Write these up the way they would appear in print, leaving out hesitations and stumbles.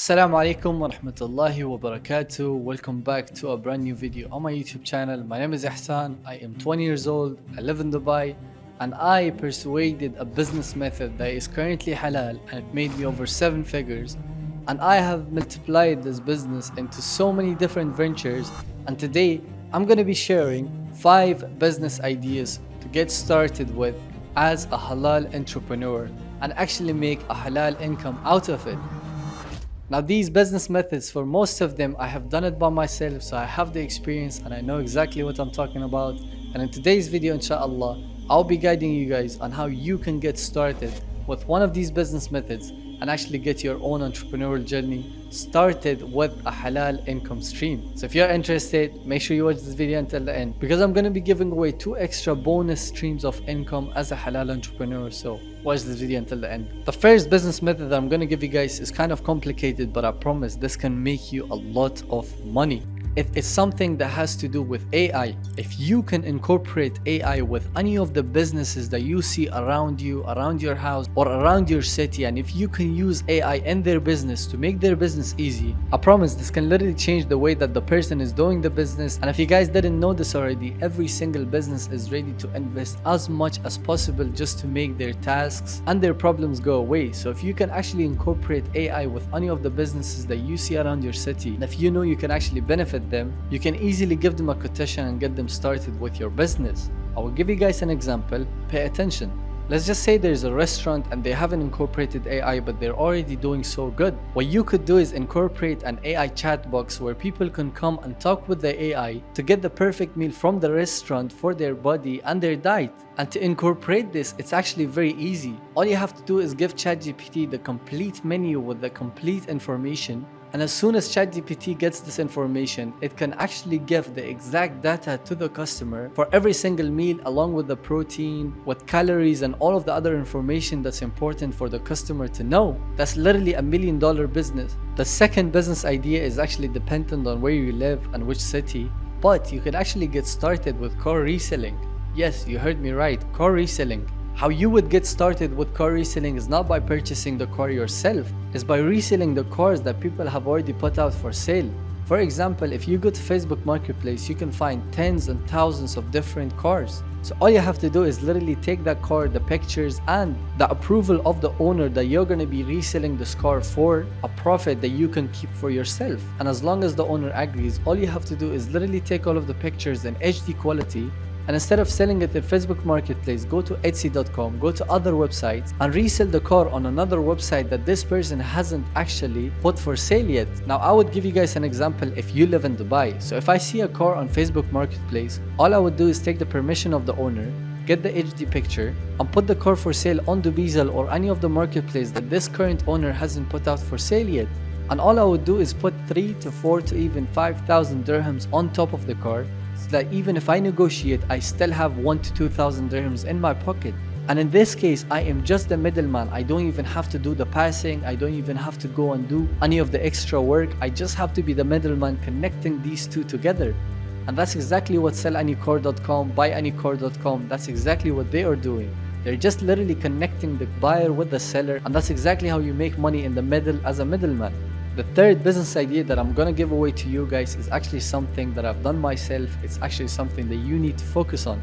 Assalamu alaikum wa rahmatullahi wa barakatuh. Welcome back to a brand new video on my YouTube channel. My name is Ihsan. I am 20 years old. I live in Dubai and I persuaded a business method that is currently halal and it made me over 7 figures. And I have multiplied this business into so many different ventures. And today I'm going to be sharing 5 business ideas to get started with as a halal entrepreneur and actually make a halal income out of it. Now these business methods, for most of them, I have done it by myself, so I have the experience and I know exactly what I'm talking about. And in today's video, inshallah, I'll be guiding you guys on how you can get started with one of these business methods and actually get your own entrepreneurial journey started with a halal income stream. So if you're interested, make sure you watch this video until the end because I'm going to be giving away 2 extra bonus streams of income as a halal entrepreneur. So watch this video until the end. The first business method that I'm going to give you guys is kind of complicated, but I promise this can make you a lot of money. It is something that has to do with AI. If you can incorporate AI with any of the businesses that you see around you, around your house or around your city, and if you can use AI in their business to make their business easy, I promise this can literally change the way that the person is doing the business. And if you guys didn't know this already, every single business is ready to invest as much as possible just to make their tasks and their problems go away. So if you can actually incorporate AI with any of the businesses that you see around your city, and if you know you can actually benefit them, you can easily give them a quotation and get them started with your business. I will give you guys an example. Pay attention. Let's just say there's a restaurant and they haven't incorporated AI, but they're already doing so good. What you could do is incorporate an AI chat box where people can come and talk with the AI to get the perfect meal from the restaurant for their body and their diet. And to incorporate this, it's actually very easy. All you have to do is give ChatGPT the complete menu with the complete information. And as soon as ChatGPT gets this information, it can actually give the exact data to the customer for every single meal, along with the protein, with calories and all of the other information that's important for the customer to know. That's literally $1 million business. The second business idea is actually dependent on where you live and which city, but you can actually get started with car reselling. Yes, you heard me right, car reselling. How you would get started with car reselling is not by purchasing the car yourself, it's by reselling the cars that people have already put out for sale. For example, if you go to Facebook Marketplace, you can find tens and thousands of different cars. So all you have to do is literally take that car, the pictures and the approval of the owner that you're going to be reselling this car for a profit that you can keep for yourself. And as long as the owner agrees, all you have to do is literally take all of the pictures in HD quality. And instead of selling it in Facebook Marketplace, go to Etsy.com, go to other websites and resell the car on another website that this person hasn't actually put for sale yet. Now I would give you guys an example if you live in Dubai. So if I see a car on Facebook Marketplace, all I would do is take the permission of the owner, get the HD picture and put the car for sale on Dubizzle or any of the marketplace that this current owner hasn't put out for sale yet. And all I would do is put 3 to 4 to even 5,000 dirhams on top of the car, so that even if I negotiate, I still have 1 to 2,000 dirhams in my pocket. And in this case, I am just the middleman. I don't even have to do the passing. I don't even have to go and do any of the extra work. I just have to be the middleman connecting these two together. And that's exactly what sellanycar.com, buyanycar.com, that's exactly what they are doing. They're just literally connecting the buyer with the seller, and that's exactly how you make money in the middle as a middleman. The third business idea that I'm gonna give away to you guys is actually something that I've done myself. It's actually something that you need to focus on.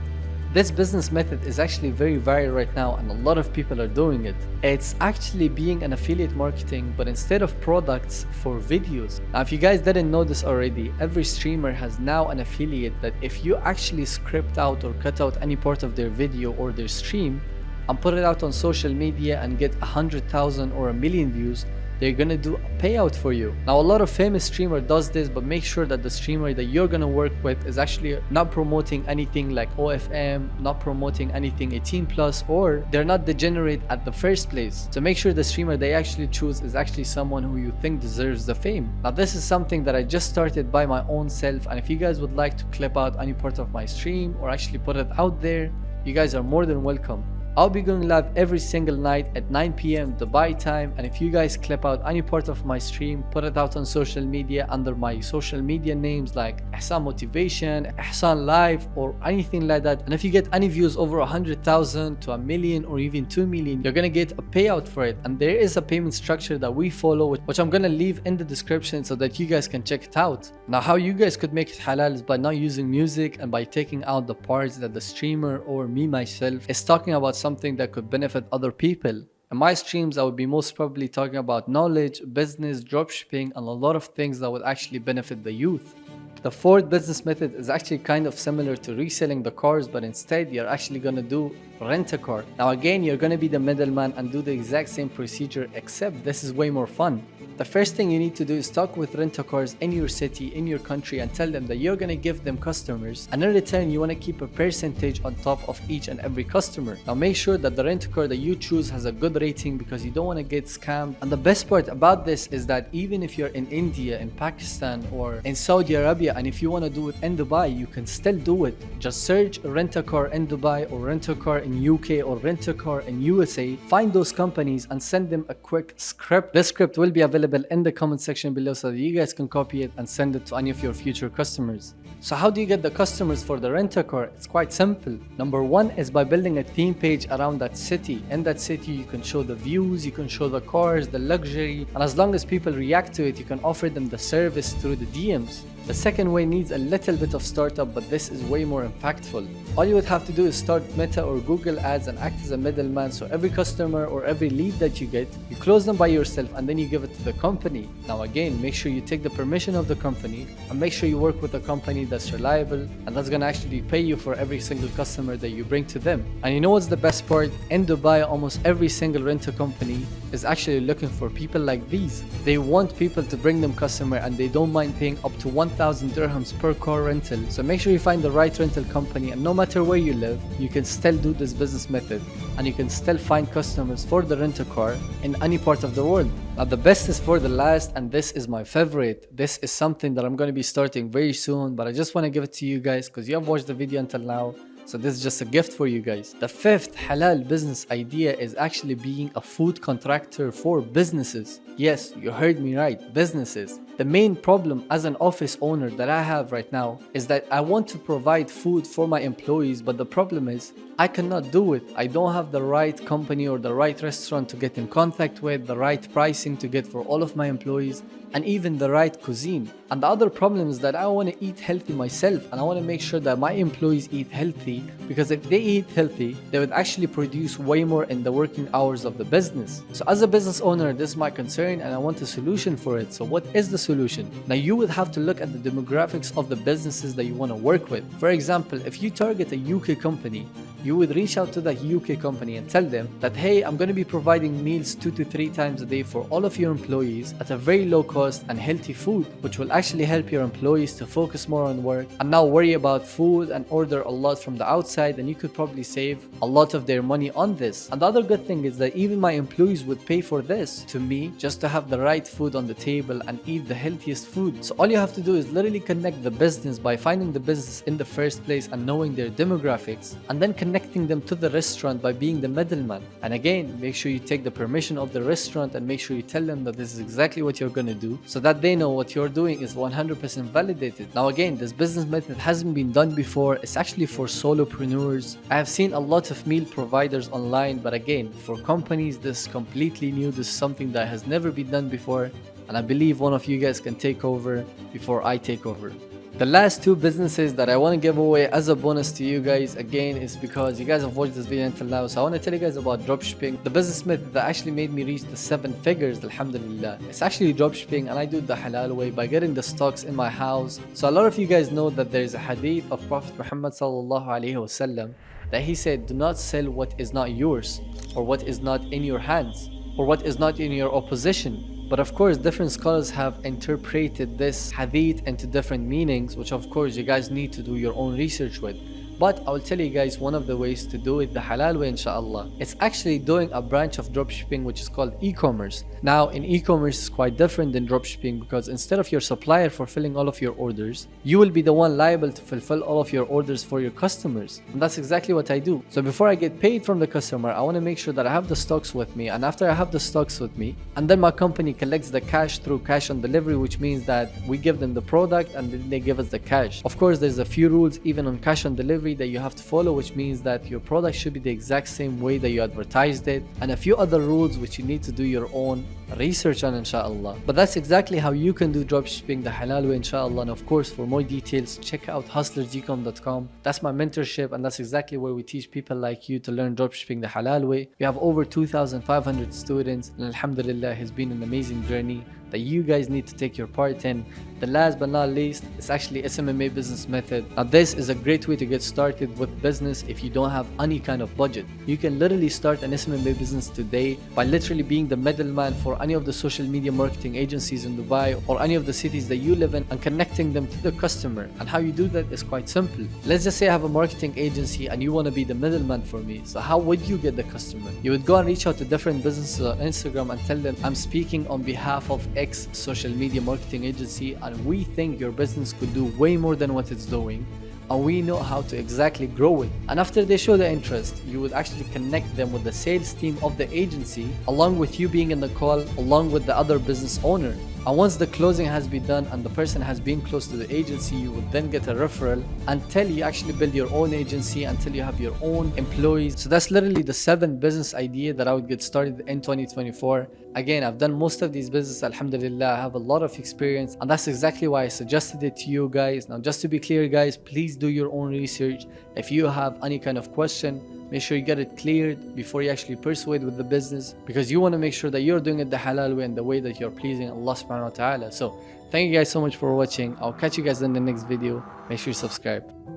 This business method is actually very viral right now and a lot of people are doing it. It's actually being an affiliate marketing, but instead of products, for videos. Now if you guys didn't know this already, every streamer has now an affiliate that if you actually script out or cut out any part of their video or their stream and put it out on social media and get 100,000 or 1,000,000 views, they're gonna do a payout for you. Now a lot of famous streamer does this, but make sure that the streamer that you're gonna work with is actually not promoting anything like OFM, not promoting anything 18+, or they're not degenerate at the first place. So make sure the streamer they actually choose is actually someone who you think deserves the fame. Now this is something that I just started by my own self, and if you guys would like to clip out any part of my stream or actually put it out there, you guys are more than welcome. I'll be going live every single night at 9 p.m. Dubai time, and if you guys clip out any part of my stream, put it out on social media under my social media names like Ihsan Motivation, Ihsan Live, or anything like that, and if you get any views over 100,000 to a million or even 2 million, you're gonna get a payout for it. And there is a payment structure that we follow, which I'm gonna leave in the description so that you guys can check it out. Now, how you guys could make it halal is by not using music and by taking out the parts that the streamer or me myself is talking about something that could benefit other people. In my streams, I would be most probably talking about knowledge, business, dropshipping, and a lot of things that would actually benefit the youth. The fourth business method is actually kind of similar to reselling the cars, but instead you're actually gonna do rent a car. Now again, you're gonna be the middleman and do the exact same procedure, except this is way more fun. The first thing you need to do is talk with rent-a-cars in your city, in your country, and tell them that you're gonna give them customers, and in return you wanna keep a percentage on top of each and every customer. Now make sure that the rent-a-car that you choose has a good rating, because you don't wanna get scammed. And the best part about this is that even if you're in India, in Pakistan, or in Saudi Arabia, and if you wanna do it in Dubai, you can still do it. Just search rent-a-car in Dubai, or rent-a-car in UK, or rent-a-car in USA. Find those companies and send them a quick script. This script will be available in the comment section below so that you guys can copy it and send it to any of your future customers. So how do you get the customers for the rent-a-car? It's quite simple. Number one is by building a theme page around that city. In that city, you can show the views, you can show the cars, the luxury, and as long as people react to it, you can offer them the service through the DMs. The second way needs a little bit of startup, but this is way more impactful. All you would have to do is start Meta or Google ads and act as a middleman, so every customer or every lead that you get, you close them by yourself and then you give it to the company. Now again, make sure you take the permission of the company and make sure you work with a company that's reliable and that's gonna actually pay you for every single customer that you bring to them. And you know what's the best part? In Dubai, almost every single rental company is actually looking for people like these. They want people to bring them customer and they don't mind paying up to 1,000 dirhams per car rental. So make sure you find the right rental company, and no matter where you live, you can still do this business method and you can still find customers for the rental car in any part of the world. Now the best is for the last, and this is my favorite. This is something that I'm going to be starting very soon, but I just want to give it to you guys because you have watched the video until now. So this is just a gift for you guys. The fifth halal business idea is actually being a food contractor for businesses. Yes, you heard me right, businesses. The main problem as an office owner that I have right now is that I want to provide food for my employees, but the problem is I cannot do it. I don't have the right company or the right restaurant to get in contact with, the right pricing to get for all of my employees, and even the right cuisine. And the other problem is that I want to eat healthy myself, and I want to make sure that my employees eat healthy, because if they eat healthy, they would actually produce way more in the working hours of the business. So as a business owner, this is my concern and I want a solution for it. So what is the solution? Now you would have to look at the demographics of the businesses that you want to work with. For example, if you target a UK company, you would reach out to that UK company and tell them that, hey, I'm going to be providing meals 2 to 3 times a day for all of your employees at a very low cost and healthy food, which will actually help your employees to focus more on work and not worry about food and order a lot from the outside, and you could probably save a lot of their money on this. And the other good thing is that even my employees would pay for this to me just to have the right food on the table and eat the healthiest food. So all you have to do is literally connect the business by finding the business in the first place and knowing their demographics, and then connecting them to the restaurant by being the middleman. And again, make sure you take the permission of the restaurant and make sure you tell them that this is exactly what you're going to do, so that they know what you're doing is 100% validated. Now again, this business method hasn't been done before. It's actually for solopreneurs. I have seen a lot of meal providers online, but again, for companies, this is completely new. This is something that has never been done before, and I believe one of you guys can take over before I take over. The last 2 businesses that I want to give away as a bonus to you guys, again, is because you guys have watched this video until now. So I want to tell you guys about dropshipping, the business method that actually made me reach the 7 figures, alhamdulillah. It's actually dropshipping, and I do it the halal way by getting the stocks in my house. So a lot of you guys know that there's a hadith of Prophet Muhammad sallallahu alaihi wasallam that he said, do not sell what is not yours, or what is not in your hands, or what is not in your opposition. But of course, different scholars have interpreted this hadith into different meanings, which of course you guys need to do your own research with. But I will tell you guys one of the ways to do it the halal way, inshallah. It's actually doing a branch of dropshipping which is called e-commerce. Now in e-commerce is quite different than dropshipping, because instead of your supplier fulfilling all of your orders, you will be the one liable to fulfill all of your orders for your customers. And that's exactly what I do. So before I get paid from the customer, I want to make sure that I have the stocks with me, and after I have the stocks with me, and then my company collects the cash through cash on delivery, which means that we give them the product and then they give us the cash. Of course, there's a few rules even on cash on delivery that you have to follow, which means that your product should be the exact same way that you advertised it, and a few other rules which you need to do your own research on, inshallah. But that's exactly how you can do dropshipping the halal way, inshallah. And of course, for more details, check out hustlersecom.com. That's my mentorship, and that's exactly where we teach people like you to learn dropshipping the halal way. We have over 2,500 students, and alhamdulillah, it's been an amazing journey that you guys need to take your part in. The last but not least, it's actually SMMA business method. Now this is a great way to get started with business if you don't have any kind of budget. You can literally start an SMMA business today by literally being the middleman for any of the social media marketing agencies in Dubai or any of the cities that you live in, and connecting them to the customer. And how you do that is quite simple. Let's just say I have a marketing agency and you want to be the middleman for me. So how would you get the customer? You would go and reach out to different businesses on Instagram and tell them, I'm speaking on behalf of X social media marketing agency, and we think your business could do way more than what it's doing, and we know how to exactly grow it. And after they show the interest, you would actually connect them with the sales team of the agency, along with you being in the call along with the other business owner. And once the closing has been done and the person has been close to the agency, you will then get a referral until you actually build your own agency, until you have your own employees. So that's literally the 7 business idea that I would get started in 2024. Again, I've done most of these businesses, alhamdulillah. I have a lot of experience, and that's exactly why I suggested it to you guys. Now, just to be clear, guys, please do your own research. If you have any kind of question, make sure you get it cleared before you actually persuade with the business, because you want to make sure that you're doing it the halal way and the way that you're pleasing Allah subhanahu wa ta'ala. So thank you guys so much for watching. I'll catch you guys in the next video. Make sure you subscribe.